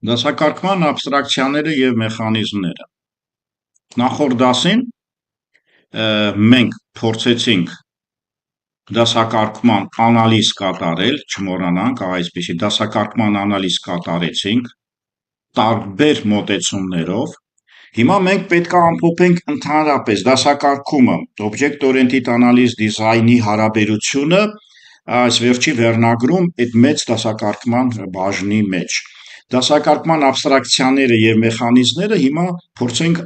Դասակարգման աբստրակցիաները և մեխանիզմները։ Նախորդ դասին մենք փորձեցինք դասակարգման անալիզ կատարել, չմոռանանք, այսպիսի դասակարգման անալիզ կատարեցինք տարբեր մոտեցումներով։ Հիմա մենք պետք է ամփոփենք ընդհանրապես դասակարգումը, Object-Oriented Analysis դիզայնի հարաբերությունը այս վերջի վերնագրում այդ մեծ դասակարգման բաժնի մեջ։ Դասակարգման աբստրակցիաները և մեխանիզմները հիմա փորձենք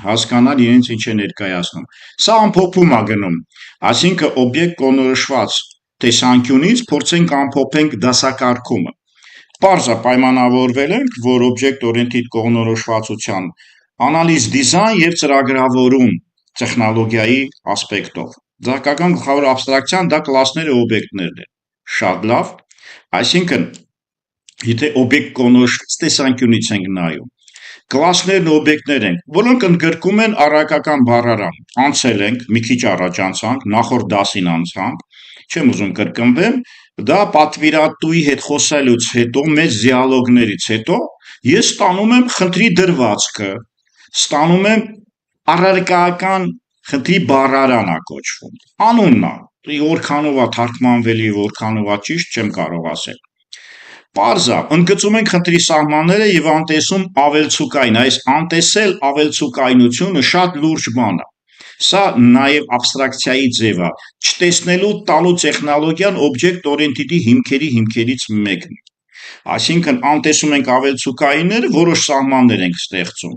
հասկանալ իրենց ինչ է ներկայացնում։ Սա ամփոփում է գնում, այսինքն օբյեկտ կողմնորոշված տեսանկյունից փորձենք ամփոփենք դասակարգումը։ Պարզ է, պայմանավորվել ենք, որ Object-Oriented կողմնորոշվածության անալիզ դիզայն և ծրագրավորում տեխնոլոգիայի ասպեկտով։ Ձեռքական գլխավոր աբստրակցիան դա կլասները ու օբյեկտներն են։ Շատ լավ, այսինքն եթե օբյեկտ կողմնորոշված տեսանկյունից ենք նայում, կլասներն ու օբյեկտներ են, որոնք ընդգրկում են առարկական բառարան, անցել ենք, մի քիչ առաջ անցանք, նախորդ դասին անցանք, չեմ ուզում կրկնվեմ, դա պատվիրատուի հետ խոսելուց հետո, մեծ դիալոգներից հետո, ես ստանում եմ խնդրի դրվածքը, ստանում եմ առարկական խնդրի բառարան է կոչվում, անունն է, որքանով է թարգմանվելի, որքանով է ճիշտ, չեմ կարող ասել։ Պարզ է, ընդգծում ենք խնդրի սահմանները և անտեսում ավելցուկային, այս անտեսել ավելցուկայնությունը շատ լուրջ բան է։ Սա նաև աբստրակցիայի ձև է, չտեսնելու տալու տեխնոլոգիան Object-Oriented-ի հիմքերից մեկն է։ Այսինքն անտեսում ենք ավելցուկայինները, որոշ սահմաններ ենք ստեղծում։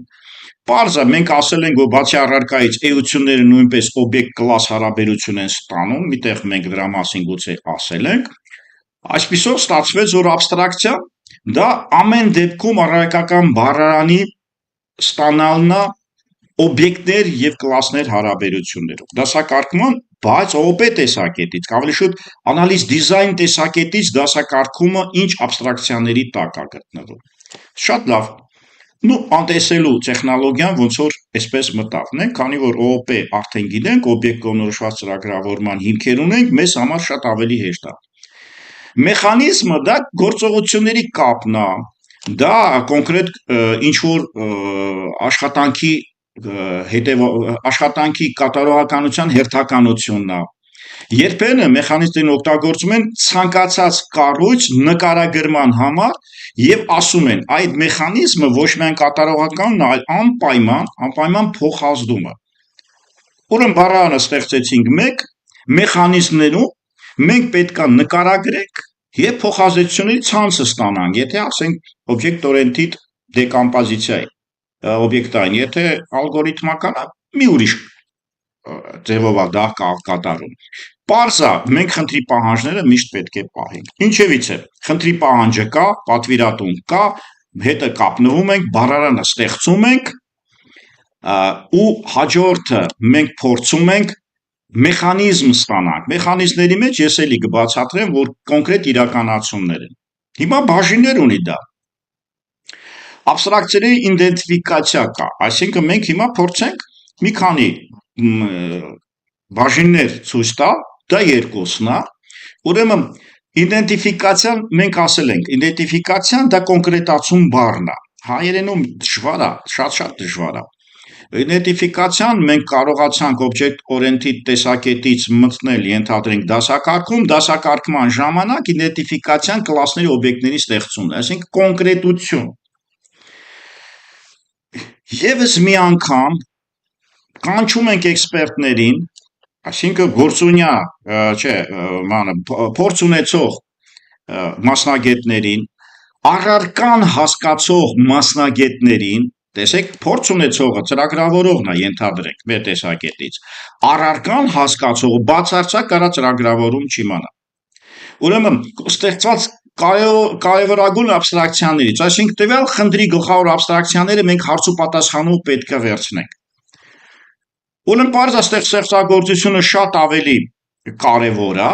Պարզ է, մենք ասել ենք, որ բացի առարկայից էությունները նույնպես օբյեկտ-կլաս հարաբերություն են ստանում, միտեղ մենք դրա մասին գուցե ասել ենք։ Այսպիսով ստացվեց, որ աբստրակցիա դա ամեն դեպքում առարկական բառարանի ստանալն է օբյեկտներ և կլասներ հարաբերություններով։ Դասակարգման, բայց ՕՕՊ տեսակետից, ավելի շուտ անալիզ դիզայն տեսակետից դասակարգումը ինչ աբստրակցիաների տակ է գտնվում։ Շատ լավ, անտեսելու տեխնոլոգիան ոնց որ այսպես մտավ, քանի որ ՕՕՊ արդեն գիտենք, օբյեկտ կողմնորոշված ծրագրավորման հիմքեր ունենք, մեզ համար շատ ավելի հեշտ է։ Մեխանիզմը դա գործողությունների կապն է, դա կոնկրետ ինչ-որ աշխատանքի կատարողականության հերթականությունն է։ Երբեմն մեխանիզմներն օգտագործում են ցանկացած կառույց նկարագրման համար և ասում են, այդ մեխանիզմը ոչ միայն կատարողականն է, այլ անպայման փոխազդում է։ Ուրեմն բառարանը ստեղծեցինք մեկ, մեխանիզմներում մենք պետք է նկարագրենք և փոխազդեցությունների ցանցը ստանանք, եթե ասենք Object-Oriented դեկոմպոզիցիայի օբյեկտային, եթե ալգորիթմական է, մի ուրիշ ձևով է դա կատարում։ Պարզ է, մենք խնդրի պահանջները միշտ պետք է պահենք։ Ինչևիցե, խնդրի պահանջը կա, պատվիրատուն կա, հետը կապնվում ենք, բառարանը ստեղծում ենք ու հաջորդը մենք փորձում ենք մեխանիզմ ստանանք։ Մեխանիզմների մեջ ես էլի կբացատրեմ, որ կոնկրետ իրականացումներ են։ Հիմա բաժիններ ունի դա։ Աբստրակցիաների իդենտիֆիկացիա կա, այսինքն մենք հիմա փորձենք մի քանի բաժիններ ցույց տալ, դա երկուսն է։ Ուրեմն իդենտիֆիկացիան մենք ասել ենք, իդենտիֆիկացիան դա կոնկրետացում բառն է։ Հայերենում դժվար է, շատ դժվար է։ Իդենտիֆիկացիան մենք կարողացանք Object-Oriented տեսակետից մտնել, ենթադրենք դասակարգում, դասակարգման ժամանակ իդենտիֆիկացիան կլասների օբյեկտների ստեղծումն է, այսինքն կոնկրետություն։ Եվս մի անգամ կանչում ենք էքսպերտներին, այսինքն գործունյա, փորձ ունեցող մասնագետներին, առարկան հասկացող մասնագետներին, տեսեք, փորձ ունեցողը ծրագրավորողն է, ենթադրենք մեր տեսակետից, առարկան հասկացողը բացարձակ կարա ծրագրավորում չիմանա։ Ուրեմն ստեղծված կարևորագույն աբստրակցիաներից, այսինքն տվյալ խնդրի գլխավոր աբստրակցիաները մենք հարց ու պատասխանով պետք է վերցնենք։ Ուրեմն պարզ է, ստեղծագործությունը շատ ավելի կարևոր է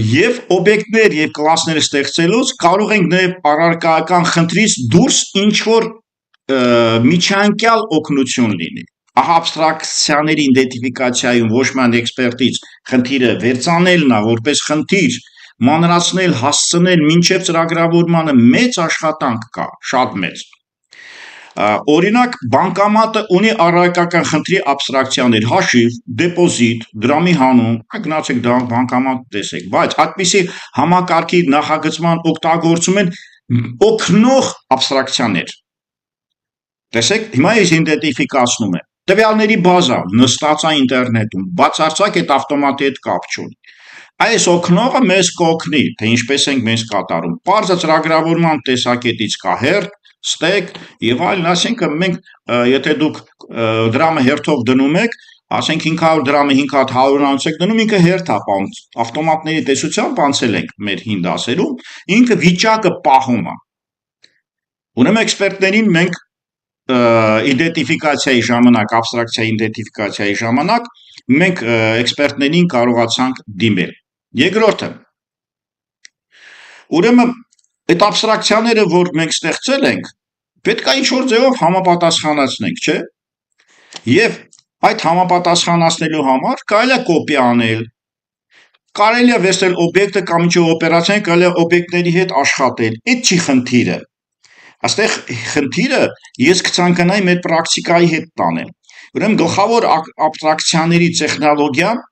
և օբյեկտներ և կլասներ ստեղծելուց կարող ենք նաև առարկայական խնդրից դուրս ինչ-որ միջանկյալ օգնություն լինի։ Ահա աբստրակցիաների իդենտիֆիկացիայում ոչ միայն էքսպերտից խնդիրը վերծանելն է որպես խնդիր, մանրացնել, հասցնել մինչև ծրագրավորմանը մեծ աշխատանք կա, շատ մեծ։ Օրինակ, բանկամատը ունի առարկական խնդրի աբստրակցիաներ, հաշիվ, դեպոզիտ, դրամի հանում, գնացեք բանկամատ տեսեք, բայց այդպիսի համակարգի նախագծման օգտագործում են օգնող աբստրակցիաներ։ Տեսեք, հիմա ես իդենտիֆիկացնում եմ։ Տվյալների բազա նստած է ինտերնետում, բացարձակ այդ ավտոմատի հետ կապ չունի։ Այս օգնողը մեզ կօգնի, թե ինչպես ենք մենք կատարում։ Պարզը ծրագրավորման տեսակետից կա հերթ, ստեկ եւ այլն, ասենք մենք եթե դուք դրամը հերթով դնում եք, ասենք 500 դրամը 5 հատ 100-անոց եք դնում, ինքը հերթ է պահում։ Ավտոմատների տեսությամբ անցել ենք մեր հին դասերում, ինքը վիճակը պահում է։ Ուրեմն էքսպերտներին մենք իդենտիֆիկացիայի ժամանակ, աբստրակցիայի իդենտիֆիկացիայի ժամանակ մենք էքսպերտներին կարողացանք դիմել։ Երկրորդը, ուրեմն այդ աբստրակցիաները, որ մենք ստեղծել ենք, պետք է ինչ-որ ձևով համապատասխանացնենք, չէ՞։ Եվ այդ համապատասխանացնելու համար կարելի է կոպի անել, կարելի է վերցնել օբյեկտը կամ ինչ-որ օպերացիան, կարելի է օբյեկտների հետ աշխատել։ Այդ չի խնդիրը։ Այստեղ խնդիրը ես կցանկանայի մեր պրակտիկայի հետ տանեմ։ Ուրեմն գլխավոր աբստրակցիաների տեխնոլոգիան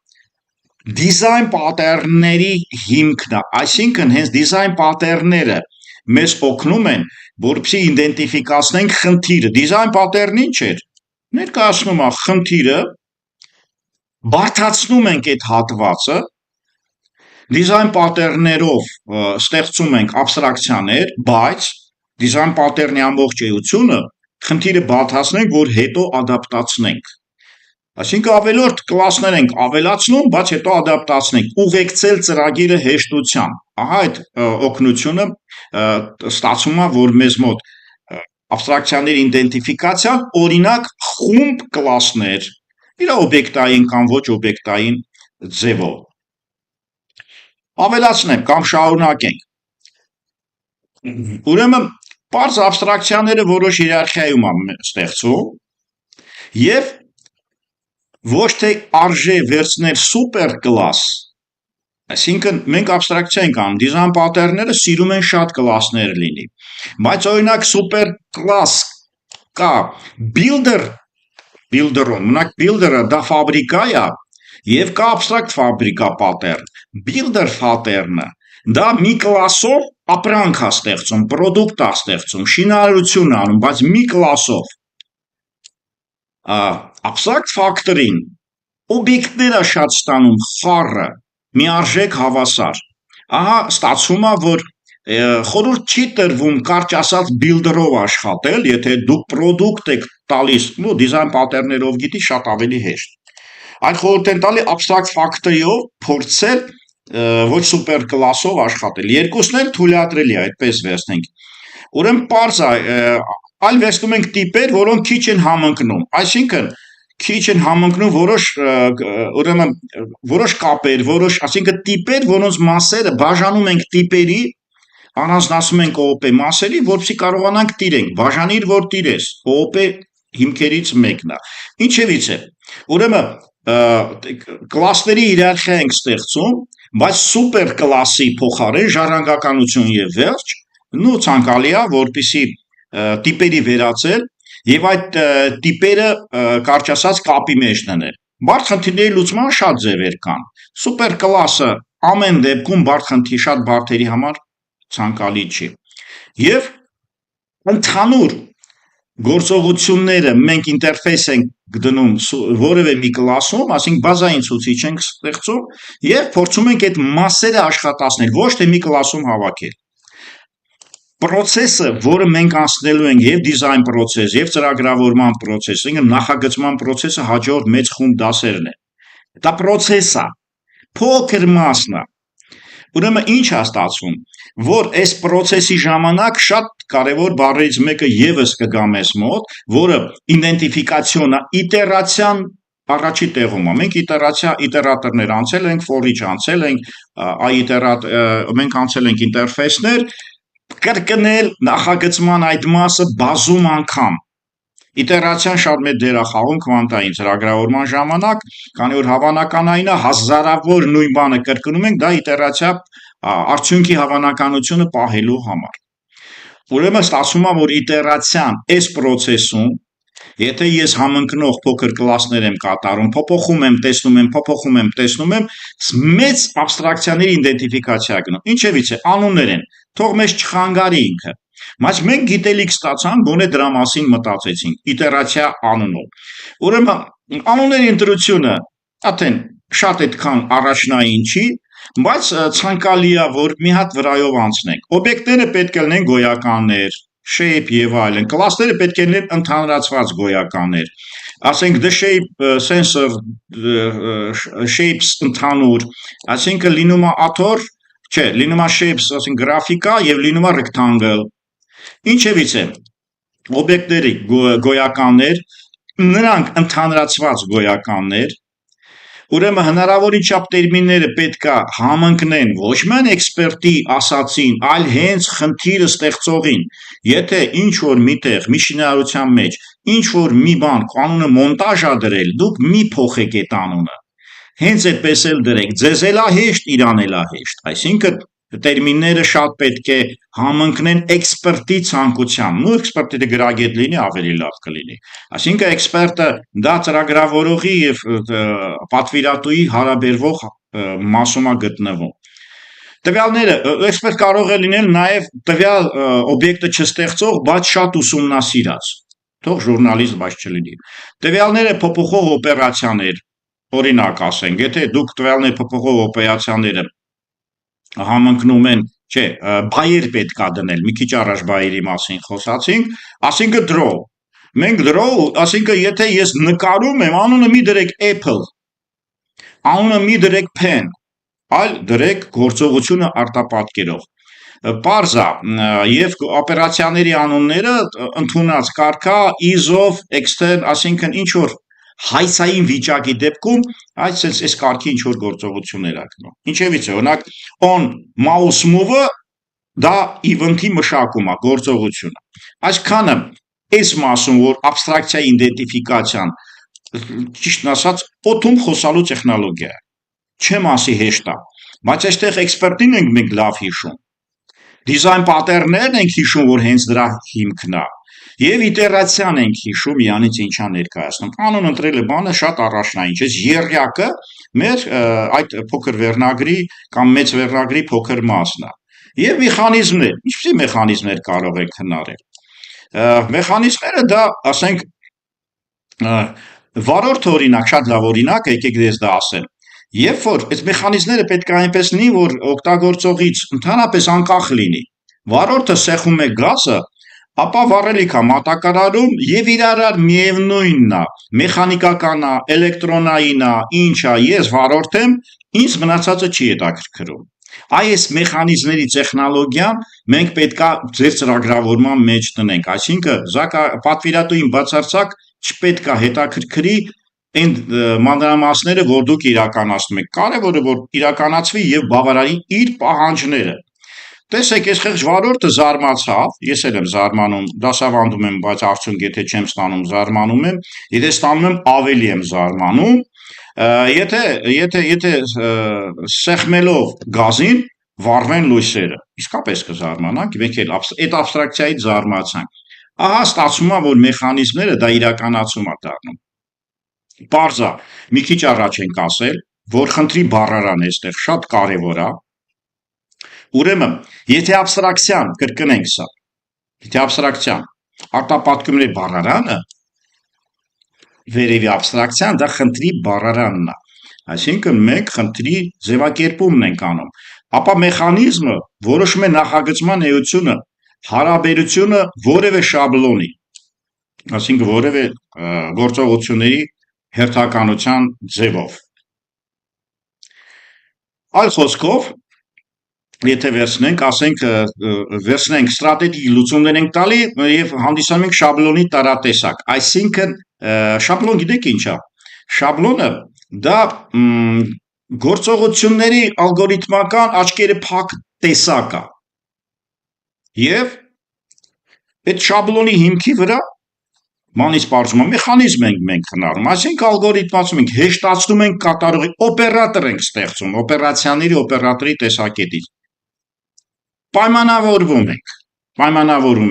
դիզայն պատերնների հիմքն է, այսինքն հենց դիզայն պատերները մեզ օգնում են, որպեսզի իդենտիֆիկացնենք խնդիրը։ Դիզայն պատերն ինչ է։ Ներկայացնում է խնդիրը, բարդացնում ենք այդ հատվածը, դիզայն պատերներով ստեղծում ենք աբստրակցիաներ, բայց դիզայն պատերնի ամբողջ էությունը խնդիրը բարդացնենք, որ հետո ադապտացնենք։ Այսինքն ավելորդ կլասներ ենք ավելացնում, բայց հետո ադապտացնենք, ուղեկցել ծրագիրը հեշտության։ Ահա այդ օգնությունը ստացվում է, որ մեզ մոտ աբստրակցիաների իդենտիֆիկացիան, օրինակ, խումբ կլասներ, իր օբյեկտային կամ ոչ օբյեկտային ձևով։ Ավելացնենք կամ շարունակենք։ Ուրեմն պարզ աբստրակցիաները որոշ հիերարխիայում են ստեղծում եւ ոչ թե արժե վերցնել սուպեր կլաս, այսինքն մենք աբստրակցիա ենք անում, դիզայն պատերները սիրում են շատ կլասներ լինի, բայց օրինակ սուպեր կլաս կա builder-ում, մնաք builder-ը դա ֆաբրիկա է եւ կա abstract ֆաբրիկա pattern, builder pattern-ը դա մի կլասով ապրանք է ստեղծում, պրոդուկտ է ստեղծում, շինարարություն է անում, բայց մի կլասով։ Abstract factor-ին օբյեկտները շատ ստանում խառը, միարժեք հավասար։ Ահա ստացվում է, որ խորհուրդ չի տրվում կարճ ասած builder-ով աշխատել, եթե դուք պրոդուկտ եք տալիս, դիզայն պատերներով գիտի շատ ավելի հեշտ։ Այդ խորհուրդ են տալի abstract factor-ով փորձել ոչ սուպեր կլասով աշխատել։ Երկուսն էլ թույլատրելի է, այդպես վերցնենք։ Ուրեմն պարզ է, այլ վերցնում ենք տիպեր, որոնք քիչ են համընկնում, այսինքն քիչ են համընկնում որոշ կապեր, այսինքն տիպեր, որոնց մասերը բաժանում ենք տիպերի, առանձնացնում ենք OOP մասերի, որպեսզի կարողանանք տիրենք, բաժանիր, որ տիրես, OOP հիմքերից մեկն է։ Ինչևից է։ Ուրեմն կլասների հիերարխիա ենք ստեղծում, բայց սուպեր կլասի փոխարեն ժառանգականություն եւ վերջ, ցանկալի է, որպեսզի տիպերի վերածել եւ այդ տիպերը կարճ ասած կապի մեջ դնել։ Բարդ խնդիրների լուծման շատ ձևեր կան։ Սուպեր կլասը ամեն դեպքում բարդ խնդիր շատ բարդերի համար ցանկալի չի։ Եվ ընդհանուր գործողությունները մենք ինտերֆեյս ենք դնում որևէ մի կլասում, ասենք բազային ցուցիչ ենք ստեղծում եւ փորձում ենք այդ մասերը աշխատացնել, ոչ թե մի կլասում հավաքել։ Պրոցեսը, որը մենք անցնելու ենք եւ դիզայն պրոցես, եւ ծրագրավորման պրոցես, այսինքն նախագծման պրոցեսը հաջորդ մեծ խումբ դասերն է։ Դա պրոցես է, փոքր մասն է։ Ուրեմն ինչ է ստացվում, որ այս պրոցեսի ժամանակ շատ կարևոր բառերից մեկը եւս կգա մեզ մոտ, որը իդենտիֆիկացիոն է, իտերացիան առաջի տեղում է։ Մենք իտերատորներ անցել ենք, for each անցել ենք, մենք անցել ենք ինտերֆեյսներ, կրկնել նախագծման այդ մասը բազում անգամ։ Իտերացիան շատ մեծ դեր է խաղում քվանտային ծրագրավորման ժամանակ, քանի որ հավանականային է հազարավոր նույն բանը կրկնում ենք, դա իտերացիա արդյունքի հավանականությունը պահելու համար։ Ուրեմն ստացվում է, որ իտերացիան այս process-ում, եթե ես համընկնող փոքր կլասներ եմ կատարում, փոփոխում եմ, տեսնում եմ, մեծ աբստրակցիաների իդենտիֆիկացիա գնում։ Ինչևից է, անուններ են, թող մեզ չխանգարի ինքը։ Բայց մենք գիտելիք ստացանք, գոնե դրա մասին մտածեցինք, իտերացիա անունով։ Ուրեմն անունների ընտրությունը արդեն շատ այդքան առաջնային չի, բայց ցանկալի է, որ մի հատ վրայով անցնենք։ Օբյեկտները պետք է լինեն գոյականներ, shape եւ այլն։ Կլասները պետք է լինեն ընդհանրացված գոյականներ։ Ասենք the shape sensor shapes ընդհանուր, այսինքն լինում է աթոռ, չէ, լինում է shapes, ասենք գրաֆիկա եւ լինում է rectangle։ Ինչևից է, օբյեկտների գոյականներ, նրանք ընդհանրացված գոյականներ, ուրեմն հնարավորին չափ տերմինները պետք է համընկնեն ոչ միայն էքսպերտի ասածին, այլ հենց խնդիրը ստեղծողին։ Եթե ինչ-որ միտեղ, մի շինարարության մեջ, ինչ-որ մի բան, կանոնը մոնտաժ ա դրել, դուք մի փոխեք այդ անունը։ Հենց այդպես էլ դրեք, ձեզ էլ ա հեշտ, իրան էլ ա հեշտ, այսինքն տերմինները շատ պետք է համընկնեն էքսպերտի ցանկությամբ, ու էքսպերտը գրագետ լինի, ավելի լավ կլինի։ Այսինքն էքսպերտը դա ծրագրավորողի եւ պատվիրատուի հարաբերվող մասում է գտնվում։ Տվյալները էքսպերտ կարող է լինել նաեւ տվյալ օբյեկտը չստեղծող, բայց շատ ուսումնասիրած, թող ժուրնալիստ բայց չլինի։ Տվյալները փոփոխող օպերացիաներ, օրինակ ասենք, եթե դուք տվյալներ փոփոխող օպերացիաները համընկնում են, չէ, բայեր պետք է դնել, մի քիչ առաջ բայերի մասին խոսացինք, ասինքն draw։ Մենք draw, ասինքն եթե ես նկարում եմ, անունը մի դրեք apple, անունը մի դրեք pen, այլ դրեք գործողությունը արտապատկերով։ Պարզ է, եւ օպերացիաների անունները ընդունած կարգա is-ով, extern, ասինքն ինչ որ հայցային վիճակի դեպքում այս կարգի ինչ որ գործողություններ ա գնում։ Ինչևից է, օրինակ on mouse move-ը դա event-ի մշակում է, գործողությունը։ Այսքանը այս մասում, որ աբստրակցիայի իդենտիֆիկացիան, ճիշտն ասած, օդում խոսալու տեխնոլոգիա է։ Չեմ ասի հեշտ է, բայց այստեղ էքսպերտին ենք մենք լավ հիշում։ Դիզայն պատերներն ենք հիշում, որ հենց դրա հիմքն է։ Եվ իտերացիան ենք հիշում, իրանից ինչա ներկայացնում։ Կանոն ընտրելը բանը շատ առաջնային չէ, եռյակը մեր այդ փոքր վերնագրի կամ մեծ վերնագրի փոքր մասն է։ Եվ մեխանիզմներ, ինչպիսի մեխանիզմներ կարող ենք հնարել։ Մեխանիզմները դա, ասենք, վարորդ օրինակ, շատ լավ օրինակ է, եկեք դες դա ասեմ։ Երբ որ այս մեխանիզմները պետք է այնպես լինի, որ օգտագործողից ընդհանրապես անկախ լինի։ Վարորդը սեղում է գազը, ապա վառելիք է մատակարարում եւ իրար միևնույնն է, մեխանիկական է, էլեկտրոնային է, ինչ է, ես վարորդ եմ, ինձ մնացածը չի հետաքրքրում։ Այս մեխանիզմների տեխնոլոգիան մենք պետքա ձեր ծրագրավորման մեջ տնենք, այսինքն պատվիրատուին բացարձակ չպետք է հետաքրքրի այն մանրամասները, որ դուք իրականացնում եք, կարևորը որ իրականացվի եւ բավարարի իր պահանջները։ Տեսեք, այս խեղճ վարորդը զարմացավ, ես էլ եմ զարմանում, դասավանդում եմ, բայց արդյունք եթե չեմ ստանում, զարմանում եմ, եթե ստանում եմ, ավելի եմ զարմանում, եթե սեղմելով գազին վառվեն լույսերը, իսկապես կզարմանանք, մենք էլ այդ աբստրակցիայից զարմացանք։ Ահա ստացվում է, որ մեխանիզմները դա իրականացում է դառնում։ Պարզ է, մի քիչ առաջ ենք ասել, որ խնդրի բառարան այստեղ շատ կարևոր է։ Ուրեմն, եթե աբստրակցիան, կրկնենք սա, եթե աբստրակցիան արտապատկումների բառարանը, վերևի աբստրակցիան դա խնդրի բառարանն է, այսինքն մենք խնդրի ձևակերպումն ենք անում, ապա մեխանիզմը որոշում է նախագծման էությունը, հարաբերությունը որևէ շաբլոնի, այսինքն որևէ գործողությունների հերթականության ձևով։ Այլ խոսքով, եթե վերցնենք, ասենք, վերցնենք ստրատեգիկ լուծումներ ենք տալի եւ հանդիսանում ենք շաբլոնի տարատեսակ, այսինքն շաբլոն գիտեք ինչ է։ Շաբլոնը դա գործողությունների ալգորիթմական աչքերը փակ տեսակ է։ Եվ այդ շաբլոնի հիմքի վրա մանից պարզում է մեխանիզմ ենք մենք հնարում, այսինքն ալգորիթմացում ենք, հեշտացնում ենք կատարողի, օպերատոր ենք ստեղծում, օպերացիաների օպերատորի տեսակետից։ պայմանավորվում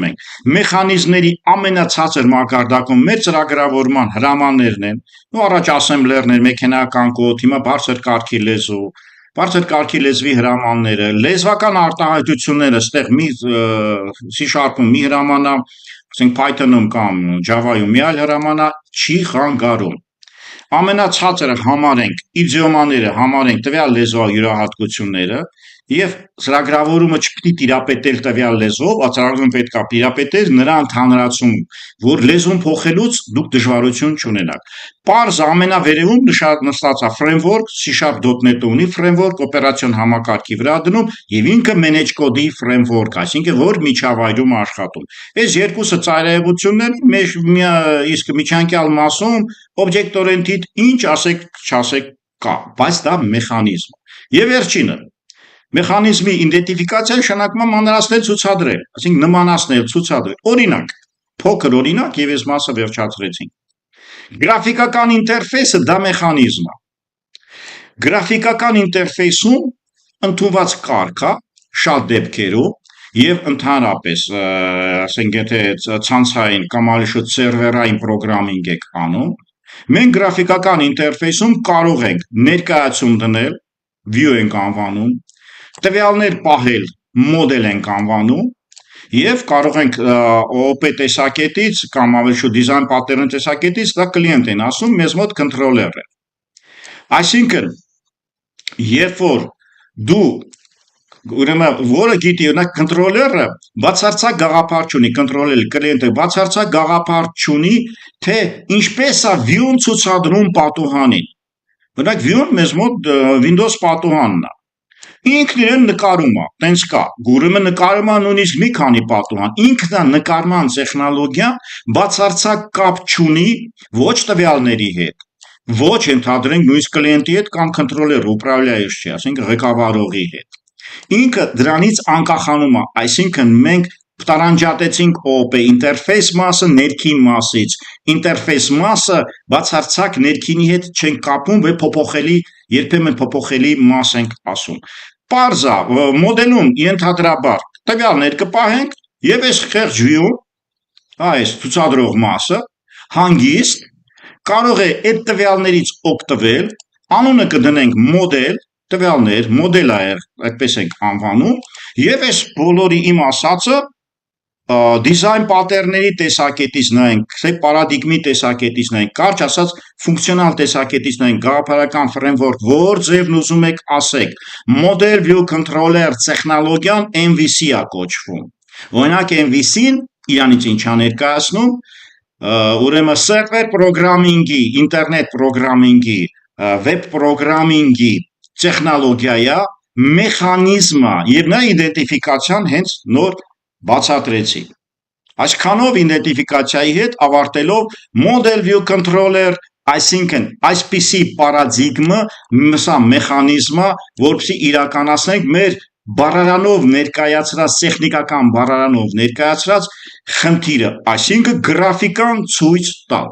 ենք։ Մեխանիզմների ամենացածր մակարդակում մեր ծրագրավորման հրամաններն են, առաջ ասեմբլերներ, մեքենայական կոդ, հիմա բարձր կարգի լեզու, բարձր կարգի լեզվի հրամանները, լեզվական արտահայտությունները, ստեղ մի C#-ում մի հրամանա, ասենք Python-ում կամ Java-ում մի այլ հրամանա չի խանգարում։ Ամենացածրը համարենք իդիոմաները, համարենք տվյալ լեզվա յուրահատկությունները եւ ծրագրավորումը չպետք է տիրապետել տվյալ լեզվով, ծրագրավորումը պետք է տիրապետել նրա ընդհանրացում, որ լեզուն փոխելուց դուք դժվարություն չունենաք։ Պարզ ամենավերևում նշած է framework, C#.net ունի framework, օպերացիոն համակարգի վրա դնում եւ ինքը manage code-ի framework, այսինքն որ միջավայրում աշխատում։ Այս երկուսը ծայրահեղություններ իսկ միջանկյալ մասում object-oriented ինչ ասեք չասեք կա, բայց դա մեխանիզմ է։ Եվ վերջինը մեխանիզմի իդենտիֆիկացիան նշանակում է մանրացնել, ցուցադրել, այսինքն նմանացնել, ցուցադրել։ Օրինակ, փոքր օրինակ եւ այս մասը վերջացրեցինք։ Գրաֆիկական ինտերֆեյսը դա մեխանիզմ է։ Գրաֆիկական ինտերֆեյսում ընդունված կարգ է շատ դեպքերում եւ ընդհանրապես, ասենք եթե ցանցային կամ ավելի շուտ սերվերային պրոգրամինգ եք անում, մենք գրաֆիկական ինտերֆեյսում կարող ենք ներկայացում դնել, view ենք անվանում, տվյալներ պահել, մոդել ենք անվանում եւ կարող ենք OOP տեսակետից կամ ավելի շուտ դիզայն պատերն տեսակետից դա կլիենտ են ասում, մեզ մոտ կոնտրոլեր է։ Այսինքն, երբ որ դու ուրեմն որը գիտի նա կոնտրոլերը բացարձակ գաղափար չունի, կոնտրոլել կլիենտը բացարձակ գաղափար չունի, թե ինչպես է view-ն ցուցադրում պատուհանին։ Օրինակ view-ն մեզ մոտ Windows պատուհանն է։ Ինքն իրեն նկարում է, տենց կա, ուրեմն նկարում է նույնիսկ մի քանի պատուհան, ինքն է նկարման տեխնոլոգիան բացարձակ կապ չունի ոչ տվյալների հետ, ոչ ընդհանրենք նույնիսկ կլիենտի հետ կամ կոնտրոլեր ուպրավլիայից չի, ասենք ղեկավարողի հետ։ Ինքը դրանից անկախանում է, այսինքն մենք տարանջատեցինք OOP ինտերֆեյս մասը ներքին մասից, ինտերֆեյս մասը բացարձակ ներքինի հետ չենք կապում, երբեմն փոփոխելի մաս ենք ասում։ Պարզ է, մոդելում ենթադրաբար տվյալներ կպահենք եւ այս խեղճ view-ում, այս ցուցադրող մասը հանգիստ կարող է այդ տվյալներից օգտվել, անունը կդնենք մոդել, տվյալներ, մոդել է, այդպես ենք անվանում, եւ այս բոլորի իմ ասածը դիզայն պատերների տեսակետից նայենք, թե պարադիգմի տեսակետից նայենք, կարճ ասած ֆունկցիոնալ տեսակետից նայենք, գաղափարական framework, որ ձևն ուզում եք ասեք, model view controller տեխնոլոգիան MVC է կոչվում։ Օրինակ MVC-ն իրանից ինչ է ներկայացնում, ուրեմն server programming-ի, ինտերնետ պրոգրամինգի, web պրոգրամինգի տեխնոլոգիա է, մեխանիզմ է եւ նա իդենտիֆիկացիան հենց նոր բացատրեցի։ Այսքանով իդենտիֆիկացիայի հետ ավարտելով model view controller, այսինքն այսպիսի պարադիգմը, սա մեխանիզմը, որպեսզի իրականացնենք մեր բառարանով ներկայացրած տեխնիկական բառարանով ներկայացրած խնդիրը, այսինքն գրաֆիկան ցույց տալ։